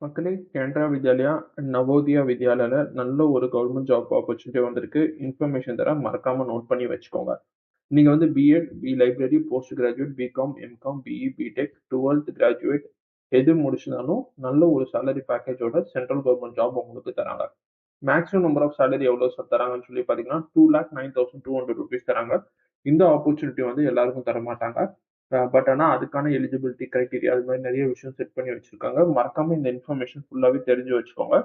மக்களே, கேனரா வித்யாலயா அண்ட் நவோதயா வித்யாலயால நல்ல ஒரு கவர்மெண்ட் ஜாப் ஆப்பர்ச்சுனிட்டி வந்திருக்கு. இன்ஃபர்மேஷன் தரேன். மறக்காம நோட் பண்ணி வச்சுக்கோங்க. நீங்க வந்து B Ed, library, post graduate, B Com, M Com, BE, B Tech, 12th graduate எது முடிச்சிருந்தாலும் நல்ல ஒரு சேலரி பேக்கேஜோட சென்ட்ரல் கவர்மெண்ட் ஜாப் உங்களுக்கு தராங்க. மேக்ஸிமம் நம்பர் ஆஃப் சேலரி எவ்வளோ தராங்கன்னு சொல்லி பார்த்தீங்கன்னா, 2,09,200 ரூபீஸ் தராங்க. இந்த ஆப்பர்ச்சுனிட்டி வந்து எல்லாருக்கும் தர மாட்டாங்க. பட் ஆனா அதுக்கான எலிஜிபிலிட்டி கிரைட்டீரியா அது மாதிரி நிறைய விஷயம் செட் பண்ணி வச்சிருக்காங்க. மறக்காம இந்த இன்ஃபர்மேஷன் ஃபுல்லாவே தெரிஞ்சு வச்சுக்கோங்க.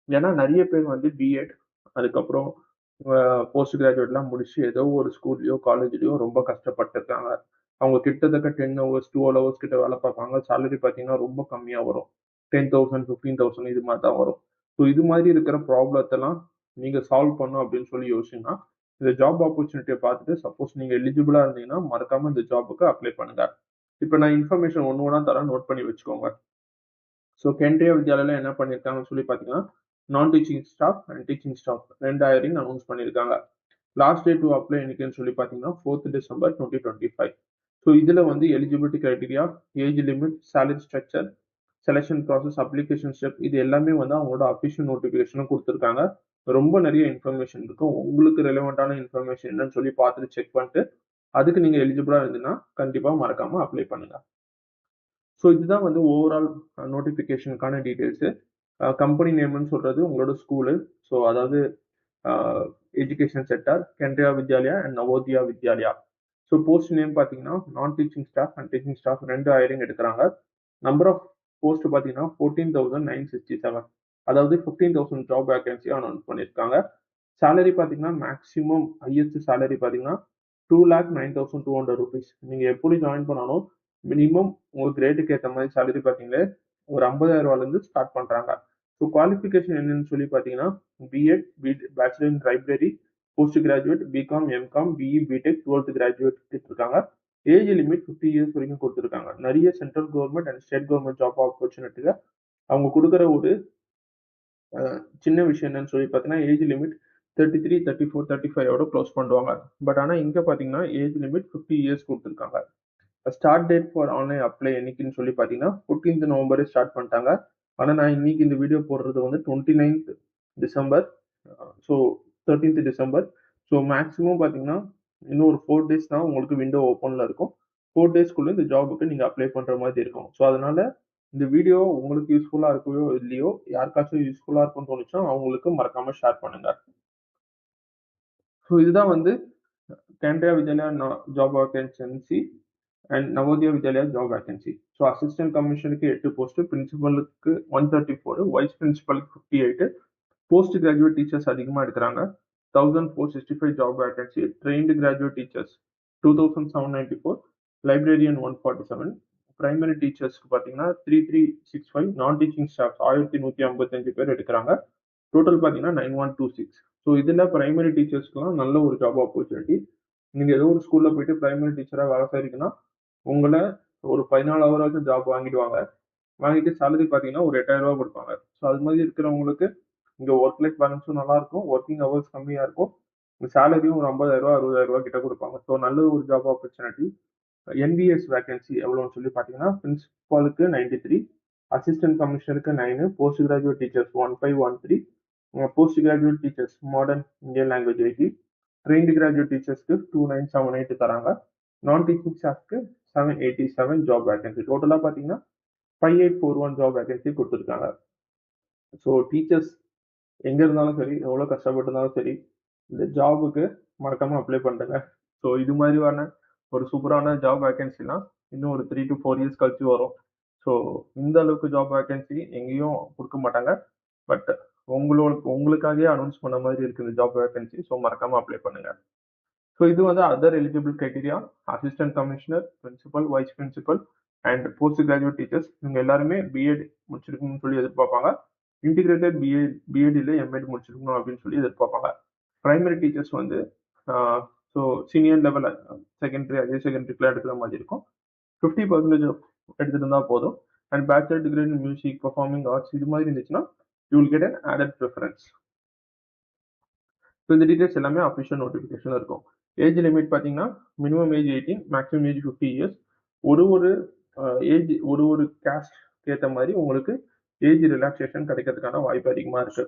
ஏன்னா நிறைய பேர் வந்து பிஎட் அதுக்கப்புறம் போஸ்ட் கிராஜுவேட்லாம் முடிச்சு ஏதோ ஒரு ஸ்கூல்லயோ காலேஜ்லயோ ரொம்ப கஷ்டப்பட்டிருக்காங்க. அவங்க கிட்டத்தட்ட 10 ஹவர்ஸ் 12 ஹவர்ஸ் கிட்ட வேலை பார்ப்பாங்க. சேலரி பார்த்தீங்கன்னா ரொம்ப கம்மியா வரும். 10,000 15,000 இது மாதிரி தான் வரும். ஸோ இது மாதிரி இருக்கிற ப்ராப்ளத்தெல்லாம் நீங்க சால்வ் பண்ணும் அப்படின்னு சொல்லி யோசிச்சீங்கன்னா இந்த ஜாப் ஆப்பர்ச்சுனிட்டியை பார்த்துட்டு சப்போஸ் நீங்க எலிஜிபிளா இருந்தீங்கன்னா மறக்காம இந்த ஜாபுக்கு அப்ளை பண்ணுங்க. இப்போ நான் இன்ஃபர்மேஷன் ஒன்று ஒன்றா தரேன், நோட் பண்ணி வச்சுக்கோங்க. ஸோ கேந்திரியா வித்யாலயில என்ன பண்ணியிருக்காங்கன்னு சொல்லி பார்த்தீங்கன்னா, நான் teaching staff and teaching staff 2 hiring announce பண்ணியிருக்காங்க. லாஸ்ட் டே டு அப்ளை என்னைக்குன்னு சொல்லி பார்த்தீங்கன்னா 4th December 2025. ஸோ இதுல வந்து eligibility criteria, age limit, salary structure, selection process, application step இது எல்லாமே வந்து அவங்களோட அஃபிஷியல் நோட்டிஃபிகேஷனும் கொடுத்துருக்காங்க. ரொம்ப நிறைய இன்ஃபர்மேஷன் இருக்கும். உங்களுக்கு ரெலவெண்டான இன்ஃபர்மேஷன் என்னன்னு சொல்லி பார்த்துட்டு செக் பண்ணிட்டு அதுக்கு நீங்க எலிஜிபிளா இருந்தீங்கன்னா கண்டிப்பா மறக்காம அப்ளை பண்ணுங்க. ஸோ இதுதான் வந்து ஓவரால் நோட்டிஃபிகேஷனுக்கான டீடைல்ஸு. கம்பெனி நேம்னு சொல்றது உங்களோட ஸ்கூலு. ஸோ அதாவது education sector, Kendriya Vidyalaya and Navodaya Vidyalaya. So post name பார்த்தீங்கன்னா நான் teaching staff and teaching staff 2 hiring எடுக்கிறாங்க. நம்பர் ஆஃப் போஸ்ட் பார்த்தீங்கன்னா 14,967. அதாவது 15,000 ஜாப் வேகன்சி அனௌன்ஸ் பண்ணியிருக்காங்க. சேலரி பார்த்தீங்கன்னா மேக்ஸிமம் ஹையஸ்ட் சேலரி பார்த்தீங்கன்னா 2,09,200 ரூபீஸ். நீங்க எப்படி ஜாயின் பண்ணாலும் மினிமம் உங்க கிரேடுக்கு ஏற்ற மாதிரி சேலரி பார்த்தீங்களே ஒரு 50,000 ஸ்டார்ட் பண்றாங்க. ஸோ குவாலிஃபிகேஷன் என்னன்னு சொல்லி பார்த்தீங்கன்னா B Ed, bachelor in library, post graduate, B Com, M Com, BE, B Tech, 12th graduate இருக்காங்க. ஏஜ் லிமிட் 50 இயர்ஸ் வரைக்கும் கொடுத்துருக்காங்க. நிறைய central government and state government job ஆப்பர்ச்சுனிட்டியில அவங்க கொடுக்குற ஒரு சின்ன விஷயம் என்னன்னு சொல்லி பார்த்தீங்கன்னா ஏஜ் லிமிட் 33, 34, 35 க்ளோஸ் பண்ணுவாங்க. பட் ஆனால் இங்கே பார்த்தீங்கன்னா ஏஜ் லிமிட் 50 இயர்ஸ் கொடுத்துருக்காங்க. Start date for online apply என்னைக்குன்னு சொல்லி பார்த்தீங்கன்னா 14th நவம்பரே ஸ்டார்ட் பண்ணிட்டாங்க. ஆனால் நான் இன்னைக்கு இந்த வீடியோ போடுறது வந்து 29th December. So 13th December. So maximum பார்த்தீங்கன்னா இன்னும் ஒரு 4 டேஸ் தான் உங்களுக்கு விண்டோ ஓப்பனில் இருக்கும். 4 டேஸ்க்குள்ளே இந்த ஜாபுக்கு நீங்கள் அப்ளை பண்ணுற மாதிரி இருக்கும். ஸோ அதனால இந்த வீடியோ உங்களுக்கு யூஸ்ஃபுல்லாக இருக்கோ இல்லையோ யாருக்காச்சும் யூஸ்ஃபுல்லாக இருக்கும்னு தோணுச்சா அவங்களுக்கு மறக்காம ஷேர் பண்ணுங்க. ஸோ இதுதான் வந்து Kendriya Vidyalaya job vacancy and Navodaya Vidyalaya job vacancy. So assistant கமிஷனருக்கு 8 போஸ்ட், பிரின்சிபலுக்கு 134, வைஸ் பிரின்சிபலுக்கு 58, போஸ்ட் கிராஜுவேட் டீச்சர்ஸ் அதிகமாக எடுக்கிறாங்க. 1,465 job vacancy, trained graduate teachers 2,794, librarian 147, primary டீச்சர்ஸ்க்கு பார்த்தீங்கன்னா 3,365, நான் டீச்சிங் ஸ்டாஃப் 1,155 பேர் எடுக்கிறாங்க. டோட்டல் பார்த்தீங்கன்னா 9,126. ஸோ இதில் பிரைமரி டீச்சர்ஸ்க்குலாம் நல்ல ஒரு ஜாப் ஆப்பர்ச்சுனிட்டி. நீங்கள் ஏதோ ஒரு ஸ்கூலில் போயிட்டு பிரைமரி டீச்சராக வேலை செய்றீங்கன்னா உங்களை ஒரு 14 ஹவராச்சும் ஜாப் வாங்கிடுவாங்க. வாங்கிட்டு சேலரி பார்த்தீங்கன்னா ஒரு 8,000 கொடுப்பாங்க. ஸோ அது மாதிரி இருக்கிறவங்களுக்கு இங்கே ஒர்க் லைஃப் பேலன்ஸும் நல்லா இருக்கும், ஒர்க்கிங் ஹவர்ஸ் கம்மியாக இருக்கும், சேலரியும் ஒரு 50,000 60,000 கிட்ட கொடுப்பாங்க. ஸோ நல்ல ஒரு ஜாப் ஆப்பர்ச்சுனிட்டி. என்பிஎஸ் வேகன்சி எவ்வளோன்னு சொல்லி பார்த்தீங்கன்னா பிரின்சிபாலுக்கு 93, அசிஸ்டன்ட் கமிஷனருக்கு 9, post graduate teachers 1513, post graduate teachers modern Indian language 80, trained graduate டீச்சர்ஸ்க்கு 2,978 தராங்க. நான் டீச்சிங் ஸ்டாஃப்க்கு 787 ஜாப் வேகன்சி. டோட்டலாக பார்த்தீங்கன்னா 5,841 ஜாப் வேகன்சி கொடுத்துருக்காங்க. ஸோ டீச்சர்ஸ் எங்க இருந்தாலும் சரி, எவ்வளோ கஷ்டப்பட்டு இருந்தாலும் சரி, இந்த ஜாபுக்கு மறக்காம அப்ளை பண்ணுங்க. ஸோ இது மாதிரியான ஒரு சூப்பரான ஜாப் வேகன்சிலாம் இன்னும் ஒரு 3 to 4 இயர்ஸ் கழிச்சு வரும். ஸோ இந்த அளவுக்கு ஜாப் வேகன்சி எங்கேயும் கொடுக்க மாட்டாங்க. பட் உங்களுக்காகவே அனௌன்ஸ் பண்ண மாதிரி இருக்கு இந்த ஜாப் வேகன்சி. ஸோ மறக்காம அப்ளை பண்ணுங்க. ஸோ இது வந்து other eligible criteria. Assistant commissioner, principal, vice principal and post graduate teachers இவங்க எல்லாருமே பிஎட் முடிச்சிருக்கணும்னு சொல்லி எதிர்பார்ப்பாங்க. இன்டிகிரேட்டட் பிஎட் இல்லை எம்எட் முடிச்சிருக்கணும் அப்படின்னு சொல்லி எதிர்பார்ப்பாங்க. பிரைமரி டீச்சர்ஸ் வந்து ஸோ சீனியர் லெவல் செகண்டரி அதே செகண்டரிக்குலாம் எடுக்கிற மாதிரி இருக்கும். 50% எடுத்துட்டு இருந்தா போதும். And bachelor degree in music, performing arts இது மாதிரி இருந்துச்சுன்னா you will get an added preference. So இந்த டீடைல்ஸ் எல்லாமே அஃபிஷியல் நோட்டிஃபிகேஷனில் இருக்கும். ஏஜ் லிமிட் பார்த்தீங்கன்னா minimum age 18, maximum age 50 years. ஒரு ஒரு ஏஜ் ஒரு கேஸ்ட் ஏற்ற மாதிரி உங்களுக்கு ஏஜ் ரிலாக்ஸேஷன் கிடைக்கிறதுக்கான வாய்ப்பு அதிகமாக இருக்கு.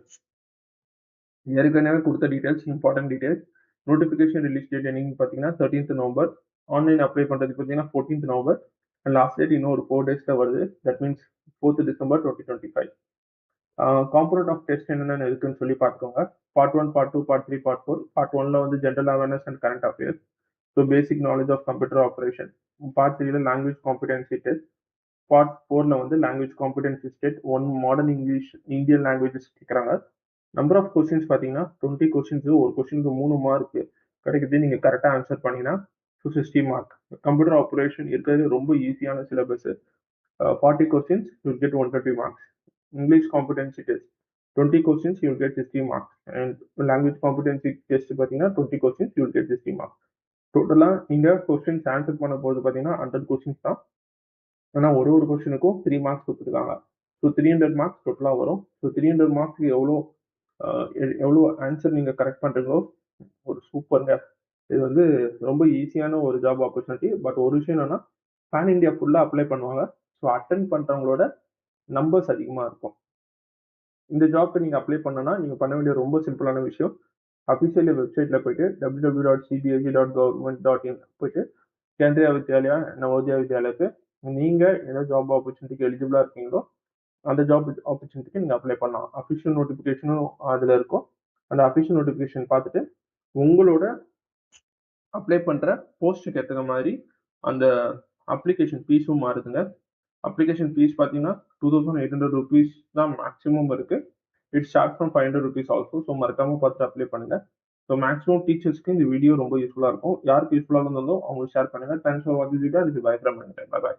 ஏற்கனவே கொடுத்த details important details. Notification release date என்னன்னு பார்த்தீங்கன்னா 13th நவம்பர். ஆன்லைன் அப்ளை பண்ணுறதுக்கு பார்த்தீங்கன்னா 14th November. And last date இன்னும் ஒரு 4 daysல வருது. That means 4th December 2025. Component of test என்னென்ன இருக்குன்னு சொல்லி பார்த்துக்கோங்க. Part 1, part 2, part 3, part 4. Part 1ல வந்து general awareness and current affairs. So basic knowledge of computer operation. Part 3ல லாங்குவேஜ் காம்பிடன்சி டெஸ்ட். பார்ட் 4ல வந்து language competency test 1 modern English Indian languages கேட்குறாங்க. நம்பர் ஆஃப் கொஸ்டின்ஸ் பார்த்தீங்கன்னா 20 questions. ஒரு கொஸ்டினுக்கு 3 mark கிடைக்குது. நீங்கள் கரெக்டாக ஆன்சர் பண்ணீங்கன்னா 60 மார்க். கம்ப்யூட்டர் ஆப்ரேஷன் இருக்கிறது ரொம்ப ஈஸியான syllabus. 40 questions you get 130 marks. English competency test 20 questions you get 60 marks. And language competency test பார்த்தீங்கன்னா 20 கொஸ்டின்ஸ் யூ கெட் 60 மார்க்ஸ். டோட்டலாக நீங்கள் கொஸ்டின்ஸ் ஆன்சர் பண்ண போது பார்த்தீங்கன்னா 100 கொஸ்டின்ஸ் தான். ஆனால் ஒரு கொஸ்டினுக்கும் 3 மார்க்ஸ் கொடுத்துருக்காங்க. ஸோ 300 மார்க்ஸ் டோட்டலாக வரும். ஸோ 300 மார்க்ஸ்க்கு எவ்வளோ ஆன்சர் நீங்கள் கரெக்ட் பண்ணுறீங்களோ ஒரு சூப்பருங்க. இது வந்து ரொம்ப ஈஸியான ஒரு ஜாப் ஆப்பர்ச்சுனிட்டி. பட் ஒரு விஷயம் என்னன்னா, பேன் இந்தியா ஃபுல்லாக அப்ளை பண்ணுவாங்க. ஸோ அட்டன் பண்ணுறவங்களோட நம்பர்ஸ் அதிகமாக இருக்கும். இந்த ஜாப்க்கு நீங்கள் அப்ளை பண்ணனா நீங்கள் பண்ண வேண்டிய ரொம்ப சிம்பிளான விஷயம், அஃபிஷியல் வெப்சைட்டில் போயிட்டு www.cbse.government.in போயிட்டு கேந்திரியா வித்யாலயா நவோதயா வித்யாலயாக்கு நீங்கள் எந்த ஜாப் ஆப்பர்ச்சுனிட்டிக்கு எலிஜிபிளாக இருக்கீங்களோ அந்த ஜாப் ஆப்பர்ச்சுனிட்டிக்கு நீங்கள் அப்ளை பண்ணலாம். அஃபிஷியல் நோட்டிஃபிகேஷனும் அதில் இருக்கும். அந்த அஃபிஷியல் நோட்டிஃபிகேஷன் பார்த்துட்டு உங்களோட அப்ளை பண்ணுற போஸ்ட்டுக்கு ஏற்றுற மாதிரி அந்த அப்ளிகேஷன் ஃபீஸும் மாறுதுங்க. அப்ளிகேஷன் ஃபீஸ் பார்த்தீங்கன்னா 2800 rupees தான் மேக்ஸிமம் இருக்குது. It's start from 500 rupees also. So மறக்காமல் பார்த்து அப்ளை பண்ணுங்கள். ஸோ மேக்ஸிமம் டீச்சர்ஸ்க்கு இந்த வீடியோ ரொம்ப யூஸ்ஃபுல்லாக இருக்கும். யாருக்கு யூஸ்ஃபுல்லாக இருந்ததோ அவங்களுக்கு ஷேர் பண்ணுங்கள். தேங்க்ஸ் ஃபார் வாட்சிங் வீடியோ. இது பை ஃப்ரம் பாய்.